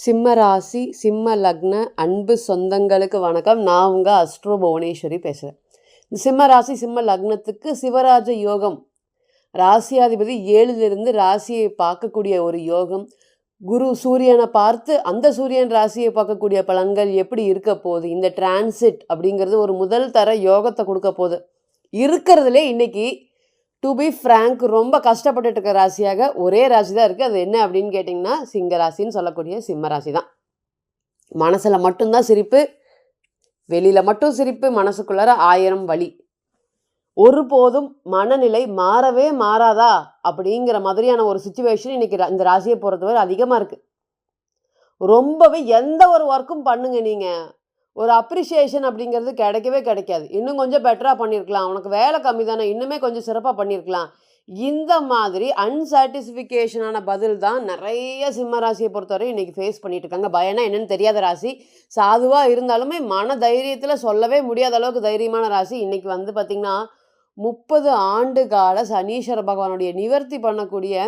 சிம்ம ராசி சிம்ம லக்ன அன்பு சொந்தங்களுக்கு வணக்கம். நான் உங்கள் அஸ்ட்ரோ புவனேஸ்வரி பேசுகிறேன். இந்த சிம்ம ராசி சிம்ம லக்னத்துக்கு சிவராஜ யோகம், ராசியாதிபதி 7லிருந்து ராசியை பார்க்கக்கூடிய ஒரு யோகம். குரு சூரியனை பார்த்து அந்த சூரியன் ராசியை பார்க்கக்கூடிய பலன்கள் எப்படி இருக்க போகுது, இந்த டிரான்சிட் அப்படிங்கிறது ஒரு முதல் தர யோகத்தை கொடுக்க போகுது. இருக்கிறதுலே இன்னைக்கு டு பி ஃப்ராங்க் ரொம்ப கஷ்டப்பட்டுட்டு இருக்க ராசியாக ஒரே ராசி தான் இருக்குது. அது என்ன அப்படின்னு கேட்டிங்கன்னா சிங்க ராசின்னு சொல்லக்கூடிய சிம்ம ராசி தான். மனசில் மட்டும்தான் சிரிப்பு, வெளியில் மட்டும் சிரிப்பு, மனசுக்குள்ளார 1000 வலி. ஒருபோதும் மனநிலை மாறவே மாறாதா அப்படிங்கிற மாதிரியான ஒரு சுச்சுவேஷன் இன்னைக்கு இந்த ராசியை பொறுத்தவரை அதிகமாக இருக்குது. ரொம்பவே எந்த ஒரு ஒர்க்கும் பண்ணுங்க, நீங்கள் ஒரு அப்ரிஷியேஷன் அப்படிங்கிறது கிடைக்கவே கிடைக்காது. இன்னும் கொஞ்சம் பெட்டராக பண்ணியிருக்கலாம், உனக்கு வேலை கம்மி தானே, இன்னுமே கொஞ்சம் சிறப்பாக பண்ணியிருக்கலாம், இந்த மாதிரி அன்சாட்டிஸ்ஃபிகேஷனான பதில் தான் நிறைய சிம்ம ராசியை பொறுத்தவரை இன்றைக்கி ஃபேஸ் பண்ணிட்டு இருக்காங்க. பயனா என்னென்னு தெரியாத ராசி, சாதுவாக இருந்தாலுமே மன தைரியத்தில் சொல்லவே முடியாத அளவுக்கு தைரியமான ராசி. இன்றைக்கி வந்து பார்த்திங்கன்னா 30 ஆண்டு கால சனீஸ்வர பகவானுடைய நிவர்த்தி பண்ணக்கூடிய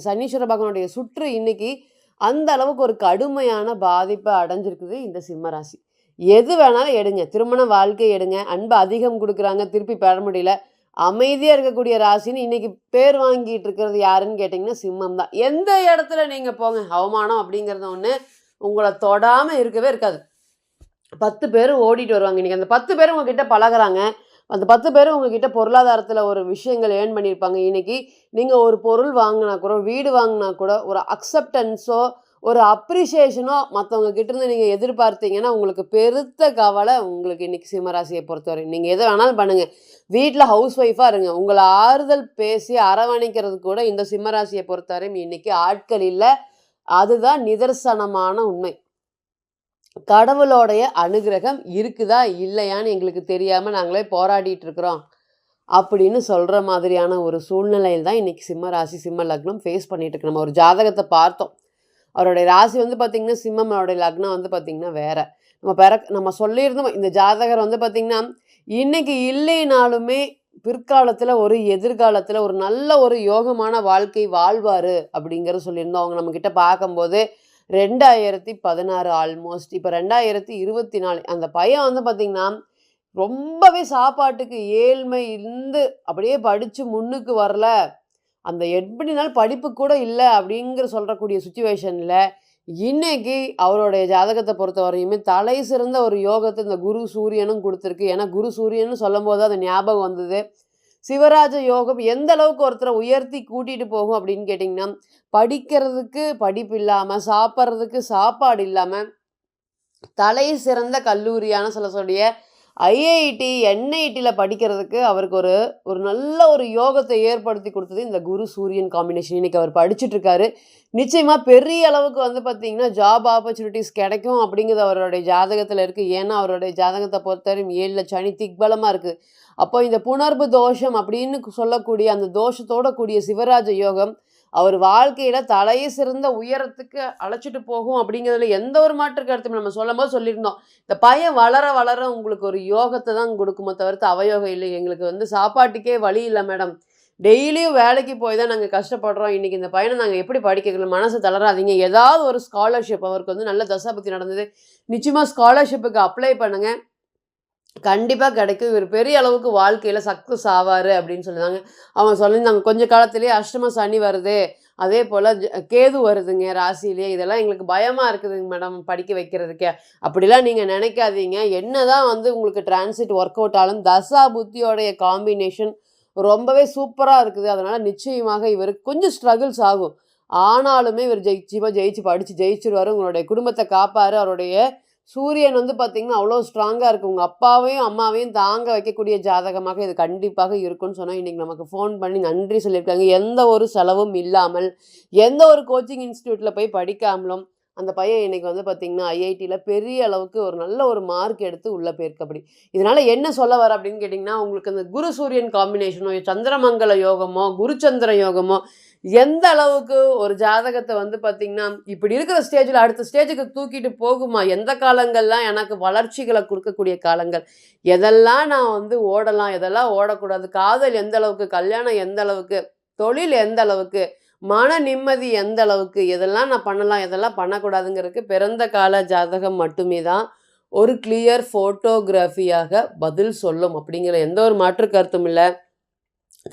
சனீஸ்வர பகவானுடைய சுற்று இன்னைக்கு அந்த அளவுக்கு ஒரு கடுமையான பாதிப்பை அடைஞ்சிருக்குது இந்த சிம்ம ராசி. எது வேணாலும் எடுங்க, திருமண வாழ்க்கை எடுங்க, அன்பு அதிகம் கொடுக்குறாங்க, திருப்பி பெற முடியல, அமைதியாக இருக்கக்கூடிய ராசின்னு இன்னைக்கு பேர் வாங்கிட்டு இருக்கிறது யாருன்னு கேட்டிங்கன்னா சிம்மம் தான். எந்த இடத்துல நீங்கள் போங்க, அவமானம் அப்படிங்கிறது ஒன்று உங்களை தொடாமல் இருக்கவே இருக்காது. 10 பேர் ஓடிட்டு வருவாங்க. இன்றைக்கி அந்த 10 பேர் உங்ககிட்ட பழகுறாங்க, அந்த 10 பேரும் உங்ககிட்ட பொருளாதாரத்தில் ஒரு விஷயங்கள் ஏர்ன் பண்ணியிருப்பாங்க. இன்றைக்கி நீங்கள் ஒரு பொருள் வாங்கினா கூட, வீடு வாங்கினா கூட, ஒரு அக்செப்டன்ஸோ ஒரு அப்ரிஷியேஷனோ மற்றவங்க கிட்டேருந்து நீங்கள் எதிர்பார்த்தீங்கன்னா உங்களுக்கு பெருத்த கவலை உங்களுக்கு இன்றைக்கி சிம்மராசியை பொறுத்தவரை. நீங்கள் எதை வேணாலும் பண்ணுங்கள், வீட்டில் ஹவுஸ் ஒய்ஃபாக இருங்க, உங்களை ஆறுதல் பேசி அரவணைக்கிறது கூட இந்த சிம்மராசியை பொறுத்தவரை இன்றைக்கி ஆட்கள் இல்லை. அதுதான் நிதர்சனமான உண்மை. கடவுளோடைய அனுகிரகம் இருக்குதா இல்லையான்னு எங்களுக்கு தெரியாமல் நாங்களே போராடிட்டு இருக்கிறோம் அப்படின்னு சொல்கிற மாதிரியான ஒரு சூழ்நிலையில் தான் இன்றைக்கி சிம்ம ராசி சிம்ம லக்னம் ஃபேஸ் பண்ணிகிட்டு இருக்கு. நம்ம ஒரு ஜாதகத்தை பார்த்தோம், அவருடைய ராசி வந்து பார்த்திங்கன்னா சிம்மம், அவருடைய லக்னம் வந்து பார்த்திங்கன்னா வேறு. நம்ம சொல்லியிருந்தோம் இந்த ஜாதகர் வந்து பார்த்திங்கன்னா இன்றைக்கி இல்லைனாலுமே பிற்காலத்தில் ஒரு எதிர்காலத்தில் ஒரு நல்ல ஒரு யோகமான வாழ்க்கை வாழ்வார் அப்படிங்கிறத சொல்லியிருந்தோம். அவங்க நம்மக்கிட்ட பார்க்கும்போது 2016 ஆல்மோஸ்ட் இப்போ 2024. அந்த பையன் வந்து பார்த்திங்கன்னா ரொம்பவே சாப்பாட்டுக்கு ஏழ்மை இருந்து அப்படியே படித்து முன்னுக்கு வரல, அந்த எப்படினாலும் படிப்பு கூட இல்லை அப்படிங்கிற சொல்லக்கூடிய சுச்சுவேஷனில் இன்னைக்கு அவருடைய ஜாதகத்தை பொறுத்த வரையுமே தலை சிறந்த ஒரு யோகத்தை இந்த குரு சூரியனும் கொடுத்துருக்கு. ஏன்னா குரு சூரியன்னு சொல்லும் போது அது ஞாபகம் வந்தது. சிவராஜ யோகம் எந்த அளவுக்கு ஒருத்தரை உயர்த்தி கூட்டிகிட்டு போகும் அப்படின்னு கேட்டிங்கன்னா, படிக்கிறதுக்கு படிப்பு இல்லாமல், சாப்பிட்றதுக்கு சாப்பாடு இல்லாமல், தலை சிறந்த கல்லூரியான சொல்லக்கூடிய ஐஐடி என்ஐடியில் படிக்கிறதுக்கு அவருக்கு ஒரு நல்ல ஒரு யோகத்தை ஏற்படுத்தி கொடுத்தது இந்த குரு சூரியன் காம்பினேஷன். இன்றைக்கி அவர் படிச்சுட்ருக்காரு. நிச்சயமாக பெரிய அளவுக்கு வந்து பார்த்திங்கன்னா ஜாப் ஆப்பர்ச்சுனிட்டிஸ் கிடைக்கும் அப்படிங்கிறது அவருடைய ஜாதகத்தில் இருக்குது. ஏன்னா அவருடைய ஜாதகத்தை பொறுத்தவரை 7 சனி திக்பலமாக இருக்குது. அப்போ இந்த புணர்வு தோஷம் அப்படின்னு சொல்லக்கூடிய அந்த தோஷத்தோட கூடிய சிவராஜ யோகம் அவர் வாழ்க்கையில் தலையை சிறந்த உயரத்துக்கு அழைச்சிட்டு போகும் அப்படிங்கிறதுல எந்த ஒரு மாற்று கருத்தும் நம்ம சொல்லும் போது சொல்லியிருந்தோம். இந்த பையன் வளர வளர உங்களுக்கு ஒரு யோகத்தை தான் கொடுக்குமோ தவிர்த்து அவயோகம் இல்லை. எங்களுக்கு வந்து சாப்பாட்டுக்கே வழி இல்லை மேடம், டெய்லியும் வேலைக்கு போய் தான் நாங்கள் கஷ்டப்படுறோம், இன்றைக்கி இந்த பையனை நாங்கள் எப்படி படிக்கணும், மனசு தளராதீங்க, ஏதாவது ஒரு ஸ்காலர்ஷிப், அவருக்கு வந்து நல்ல தசாபுத்தி நடந்தது, நிச்சயமாக ஸ்காலர்ஷிப்புக்கு அப்ளை பண்ணுங்கள், கண்டிப்பாக கிடைக்கும், இவர் பெரிய அளவுக்கு வாழ்க்கையில் சக்ஸஸ் ஆவார் அப்படின்னு சொல்லியிருந்தாங்க. அவங்க சொல்லியிருந்தாங்க கொஞ்சம் காலத்திலேயே அஷ்டம சனி வருது, அதே போல் கேது வருதுங்க ராசியிலே, இதெல்லாம் எங்களுக்கு பயமாக இருக்குதுங்க மேடம் படிக்க வைக்கிறதுக்கே. அப்படிலாம் நீங்கள் நினைக்காதீங்க, என்ன தான் வந்து உங்களுக்கு டிரான்சிட் ஒர்க் அவுட் ஆலும் தசா புத்தியோடைய காம்பினேஷன் ரொம்பவே சூப்பராக இருக்குது. அதனால் நிச்சயமாக இவருக்கு கொஞ்சம் ஸ்ட்ரகிள்ஸ் ஆகும், ஆனாலுமே இவர் ஜெயிச்சு படித்து ஜெயிச்சிருவார், உங்களுடைய குடும்பத்தை காப்பார். அவருடைய சூரியன் வந்து பார்த்திங்கன்னா அவ்வளோ ஸ்ட்ராங்காக இருக்குது, உங்கள் அப்பாவையும் அம்மாவையும் தாங்க வைக்கக்கூடிய ஜாதகமாக இது கண்டிப்பாக இருக்குன்னு சொன்னால் இன்றைக்கி நமக்கு ஃபோன் பண்ணி நன்றி சொல்லியிருக்காங்க. எந்த ஒரு செலவும் இல்லாமல், எந்த ஒரு கோச்சிங் இன்ஸ்டியூட்டில் போய் படிக்காமலும் அந்த பையன் இன்றைக்கி வந்து பார்த்திங்கன்னா ஐஐடியில் பெரிய அளவுக்கு ஒரு நல்ல ஒரு மார்க் எடுத்து உள்ளே போயிருக்கு. அப்படி இதனால் என்ன சொல்ல வர அப்படின்னு கேட்டிங்கன்னா, உங்களுக்கு அந்த குரு சூரியன் காம்பினேஷனோ, சந்திரமங்கல யோகமோ, குருச்சந்திர யோகமோ எந்த அளவுக்கு ஒரு ஜாதகத்தை வந்து பார்த்திங்கன்னா இப்படி இருக்கிற ஸ்டேஜில் அடுத்த ஸ்டேஜுக்கு தூக்கிட்டு போகுமா, எந்த காலங்கள்லாம் எனக்கு வளர்ச்சிகளை கொடுக்கக்கூடிய காலங்கள், எதெல்லாம் நான் வந்து ஓடலாம், எதெல்லாம் ஓடக்கூடாது, காதல் எந்த அளவுக்கு, கல்யாணம் எந்த அளவுக்கு, தொழில் எந்த அளவுக்கு, மன நிம்மதி எந்த அளவுக்கு, எதெல்லாம் நான் பண்ணலாம், எதெல்லாம் பண்ணக்கூடாதுங்கிறதுக்கு பிறந்த கால ஜாதகம் மட்டுமே தான் ஒரு கிளியர் ஃபோட்டோகிராஃபியாக பதில் சொல்லும் அப்படிங்கிற எந்த ஒரு மாற்று கருத்தும் இல்ல.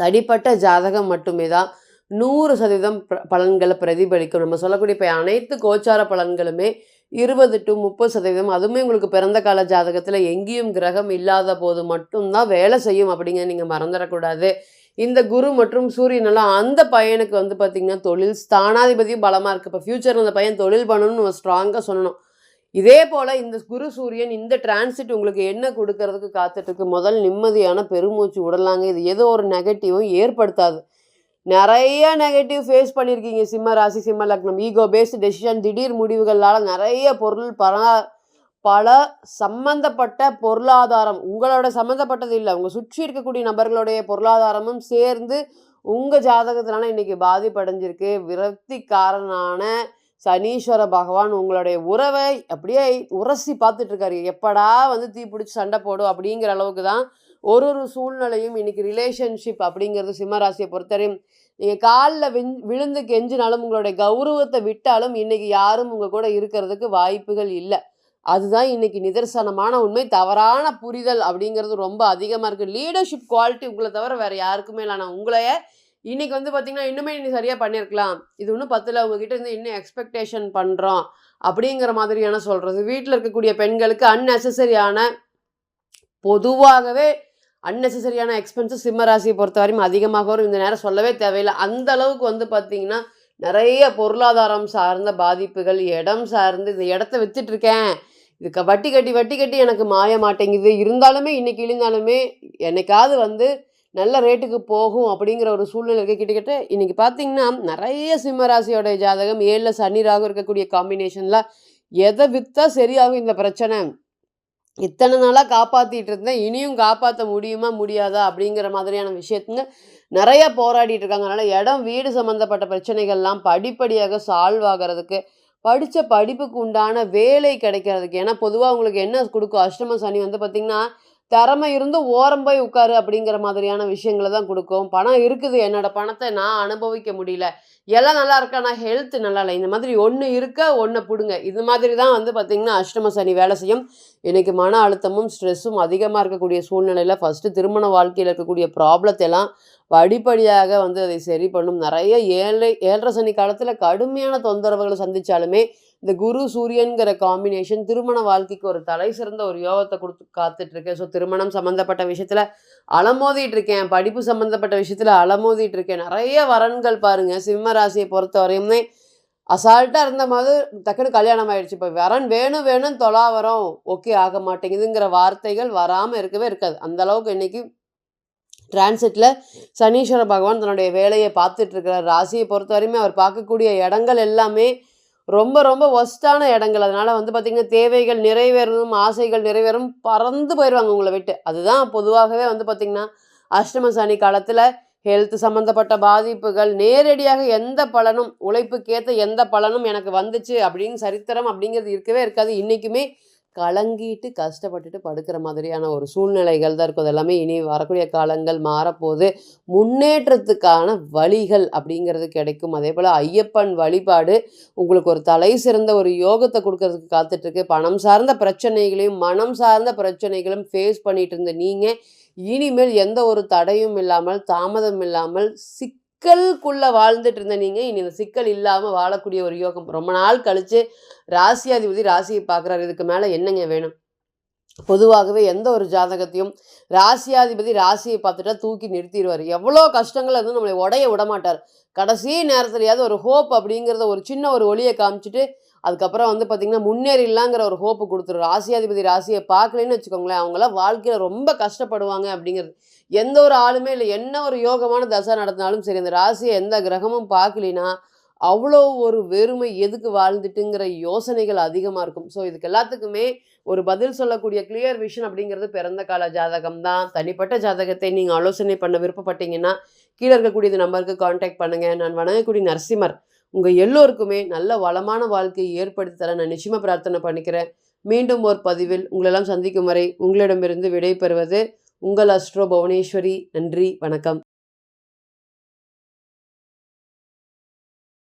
தனிப்பட்ட ஜாதகம் மட்டுமே தான் 100% பலன்கள பிரதிபலிக்கும். நம்ம சொல்லக்கூடிய இப்ப அனைத்து கோச்சார பலன்களுமே 20 to 30% அதுவுமே உங்களுக்கு பிறந்த கால ஜாதகத்துல எங்கேயும் கிரகம் இல்லாத போது மட்டும் தான் வேலை செய்யும் அப்படிங்கிறத நீங்க மறந்துடக்கூடாது. இந்த குரு மற்றும் சூரியன் எல்லாம் அந்த பையனுக்கு வந்து பார்த்தீங்கன்னா, தொழில் ஸ்தானாதிபதியும் பலமா இருக்கு. இப்ப ஃபியூச்சர்ல அந்த பையன் தொழில் பண்ணணும்னு நம்ம ஸ்ட்ராங்கா சொல்லணும். இதே போல இந்த குரு சூரியன் இந்த டிரான்சிட் உங்களுக்கு என்ன குடுக்கறதுக்கு காத்துட்டு இருக்கு? முதல் நிம்மதியான பெருமூச்சு விடலாங்க. இது ஏதோ ஒரு நெகட்டிவும் ஏற்படுத்தாது. நெறைய நெகட்டிவ் ஃபேஸ் பண்ணியிருக்கீங்க சிம்ம ராசி, சிம்ம லக்னம். ஈகோ பேஸ்டு டெசிஷன், திடீர் முடிவுகளால நெறைய பொருள் பல சம்பந்தப்பட்ட பொருளாதாரம், உங்களோட சம்மந்தப்பட்டது இல்ல. உங்க சுற்றி இருக்கக்கூடிய நபர்களுடைய பொருளாதாரமும் சேர்ந்து உங்க ஜாதகத்தினால இன்னைக்கு பாதிப்படைஞ்சிருக்கு. விரக்திக்காரனான சனீஸ்வர பகவான் உங்களுடைய உறவை அப்படியே உரசி பார்த்துட்டு இருக்காரு. எப்படா வந்து தீ பிடிச்சி சண்டை போடும் அப்படிங்கிற அளவுக்கு தான் ஒரு சூழ்நிலையும் இன்னைக்கு ரிலேஷன்ஷிப் அப்படிங்கிறது சிம்மராசியை பொறுத்தவரையும் நீங்கள் காலில் விழுந்து கெஞ்சினாலும் உங்களுடைய கௌரவத்தை விட்டாலும் இன்னைக்கு யாரும் உங்கள் கூட இருக்கிறதுக்கு வாய்ப்புகள் இல்லை. அதுதான் இன்னைக்கு நிதர்சனமான உண்மை. தவறான புரிதல் அப்படிங்கிறது ரொம்ப அதிகமாக இருக்குது. லீடர்ஷிப் குவாலிட்டி உங்களை தவிர வேறு யாருக்குமே இல்லை. நான் உங்களையே இன்னைக்கு வந்து பார்த்தீங்கன்னா இன்னுமே நீ சரியாக பண்ணியிருக்கலாம், இது இன்னும் பத்தில் உங்ககிட்ட இருந்து இன்னும் எக்ஸ்பெக்டேஷன் பண்ணுறோம் அப்படிங்கிற மாதிரியான சொல்கிறது. வீட்டில் இருக்கக்கூடிய பெண்களுக்கு அன்னெசரியான பொதுவாகவே அன்னெசரியான எக்ஸ்பென்சஸ் சிம்மராசியை பொறுத்த வரையும் அதிகமாக வரும். இந்த நேரம் சொல்லவே தேவையில்லை. அந்த அளவுக்கு வந்து பார்த்தீங்கன்னா நிறைய பொருளாதாரம் சார்ந்த பாதிப்புகள், இடம் சார்ந்து இந்த இடத்த வித்துட்ருக்கேன், இதுக்கு வட்டி கட்டி எனக்கு மாய மாட்டேங்குது, இருந்தாலுமே இன்னைக்கு இழிந்தாலுமே என்னைக்காவது வந்து நல்ல ரேட்டுக்கு போகும் அப்படிங்கிற ஒரு சூழ்நிலை இருக்க. கிட்டத்தட்ட இன்னைக்கு பார்த்தீங்கன்னா நிறைய சிம்மராசியோடைய ஜாதகம் 7ல் சனி ராகு இருக்கக்கூடிய காம்பினேஷனில் எதை விற்றா சரியாகும் இந்த பிரச்சனை, இத்தனை நாளாக காப்பாற்றிட்டு இருந்தேன், இனியும் காப்பாற்ற முடியுமா முடியாதா அப்படிங்கிற மாதிரியான விஷயத்துங்க நிறைய போராடிட்டு இருக்காங்க. அதனால் இடம் வீடு சம்மந்தப்பட்ட பிரச்சனைகள்லாம் படிப்படியாக சால்வ் ஆகிறதுக்கு, படித்த படிப்புக்கு உண்டான வேலை கிடைக்கிறதுக்கு. ஏன்னா பொதுவாக உங்களுக்கு என்ன கொடுக்கும், அஷ்டம சனி வந்து பார்த்திங்கன்னா திறமை இருந்து ஓரம் போய் உட்காரு அப்படிங்கிற மாதிரியான விஷயங்களை தான் கொடுக்கும். பணம் இருக்குது, என்னோடய பணத்தை நான் அனுபவிக்க முடியல, எல்லாம் நல்லா இருக்கா, நான் ஹெல்த் நல்லா இல்லை, இந்த மாதிரி ஒன்று இருக்க ஒன்று பிடுங்க, இது மாதிரி தான் வந்து பார்த்திங்கன்னா அஷ்டம சனி வேலை செய்யும். இன்றைக்கி மன அழுத்தமும் ஸ்ட்ரெஸ்ஸும் அதிகமாக இருக்கக்கூடிய சூழ்நிலையில் ஃபஸ்ட்டு திருமண வாழ்க்கையில் இருக்கக்கூடிய ப்ராப்ளத்தை எல்லாம் படிப்படியாக வந்து அதை சரி பண்ணும். நிறைய ஏழரை சனி காலத்தில் கடுமையான தொந்தரவுகளை சந்தித்தாலுமே இந்த குரு சூரியன்கிற காம்பினேஷன் திருமண வாழ்க்கைக்கு ஒரு தலை சிறந்த ஒரு யோகத்தை கொடுத்து காத்துட்ருக்கேன். ஸோ திருமணம் சம்மந்தப்பட்ட விஷயத்தில் அலமோதிட்டு இருக்கேன், படிப்பு சம்மந்தப்பட்ட விஷயத்தில் அலமோதிட்டு இருக்கேன். நிறைய வரன்கள் பாருங்கள் சிம்ம ராசியை பொறுத்த வரையுமே அசால்ட்டாக இருந்த மாதிரி டக்குன்னு கல்யாணம் ஆகிடுச்சு. இப்போ வரன் வேணும் தொலாவரம் ஓகே ஆக மாட்டேங்குதுங்கிற வார்த்தைகள் வராமல் இருக்கவே இருக்காது. அந்தளவுக்கு இன்றைக்கி டிரான்சிட்டில் சனீஸ்வர பகவான் தன்னுடைய வேலையை பார்த்துட்ருக்கிறார். ராசியை பொறுத்த வரையுமே அவர் பார்க்கக்கூடிய இடங்கள் எல்லாமே ரொம்ப ஒஸ்ட்டான இடங்கள். அதனால் வந்து பார்த்திங்கன்னா தேவைகள் நிறைவேறணும், ஆசைகள் நிறைவேறும், பறந்து போயிடுவாங்க உங்களை விட்டு. அதுதான் பொதுவாகவே வந்து பார்த்திங்கன்னா அஷ்டம சனி காலத்தில் ஹெல்த் சம்மந்தப்பட்ட பாதிப்புகள் நேரடியாக எந்த பலனும், உழைப்புக்கேற்ற எந்த பலனும் எனக்கு வந்துச்சு அப்படின்னு சரித்திரம் அப்படிங்கிறது இருக்கவே இருக்காது. இன்றைக்குமே கலங்கிட்டு கஷ்டப்பட்டுட்டு படுக்கிற மாதிரியான ஒரு சூழ்நிலைகள் தான் இருக்கும். அதெல்லாமே இனி வரக்கூடிய காலங்கள் மாறப்போது முன்னேற்றத்துக்கான வழிகள் அப்படிங்கிறது கிடைக்கும். அதே போல் ஐயப்பன் வழிபாடு உங்களுக்கு ஒரு தலை சிறந்த ஒரு யோகத்தை கொடுக்கறதுக்கு காத்துட்ருக்கு. பணம் சார்ந்த பிரச்சனைகளையும் மனம் சார்ந்த பிரச்சனைகளும் ஃபேஸ் பண்ணிட்டு இருந்த நீங்கள் இனிமேல் எந்த ஒரு தடையும் இல்லாமல் தாமதம் இல்லாமல் சிக்கலுக்குள்ளே வாழ்ந்துட்டு இருந்த நீங்கள் இனி இந்த சிக்கல் இல்லாமல் வாழக்கூடிய ஒரு யோகம். ரொம்ப நாள் கழித்து ராசியாதிபதி ராசியை பார்க்குறாரு. இதுக்கு மேலே என்னங்க வேணும்? பொதுவாகவே எந்த ஒரு ஜாதகத்தையும் ராசியாதிபதி ராசியை பார்த்துட்டா தூக்கி நிறுத்திடுவார். எவ்வளோ கஷ்டங்கள் வந்து நம்மளை உடைய விடமாட்டார். கடைசி நேரத்துலையாவது ஒரு ஹோப் அப்படிங்கிறத ஒரு சின்ன ஒரு ஒளியை காமிச்சிட்டு அதுக்கப்புறம் வந்து பார்த்திங்கன்னா முன்னேறிடலாங்கிற ஒரு ஹோப்பு கொடுத்துரு. ராசியாதிபதி ராசியை பார்க்கலன்னு வச்சுக்கோங்களேன், அவங்களாம் வாழ்க்கையில் ரொம்ப கஷ்டப்படுவாங்க அப்படிங்கிறது. எந்த ஒரு ஆளுமே இல்லை, என்ன ஒரு யோகமான தசை நடத்தினாலும் சரி, அந்த ராசியை எந்த கிரகமும் பார்க்கலினா அவ்வளோ ஒரு வெறுமை, எதுக்கு வாழ்ந்துட்டுங்கிற யோசனைகள் அதிகமாக இருக்கும். ஸோ இதுக்கு எல்லாத்துக்குமே ஒரு பதில் சொல்லக்கூடிய கிளியர் விஷன் அப்படிங்கிறது பிறந்த கால ஜாதகம் தான். தனிப்பட்ட ஜாதகத்தை நீங்கள் ஆலோசனை பண்ண விருப்பப்பட்டீங்கன்னா கீழே இருக்கக்கூடிய இந்த நம்பருக்கு கான்டாக்ட் பண்ணுங்கள். நான் வணங்கக்கூடிய நரசிம்மர் உங்கள் எல்லோருக்குமே நல்ல வளமான வாழ்க்கையை ஏற்படுத்தி தர நான் நிச்சயமாக பிரார்த்தனை பண்ணிக்கிறேன். மீண்டும் ஒரு பதிவில் உங்களெல்லாம் சந்திக்கும் வரை உங்களிடமிருந்து விடை பெறுவது உங்கள் அஸ்ட்ரோ புவனேஸ்வரி. நன்றி, வணக்கம்.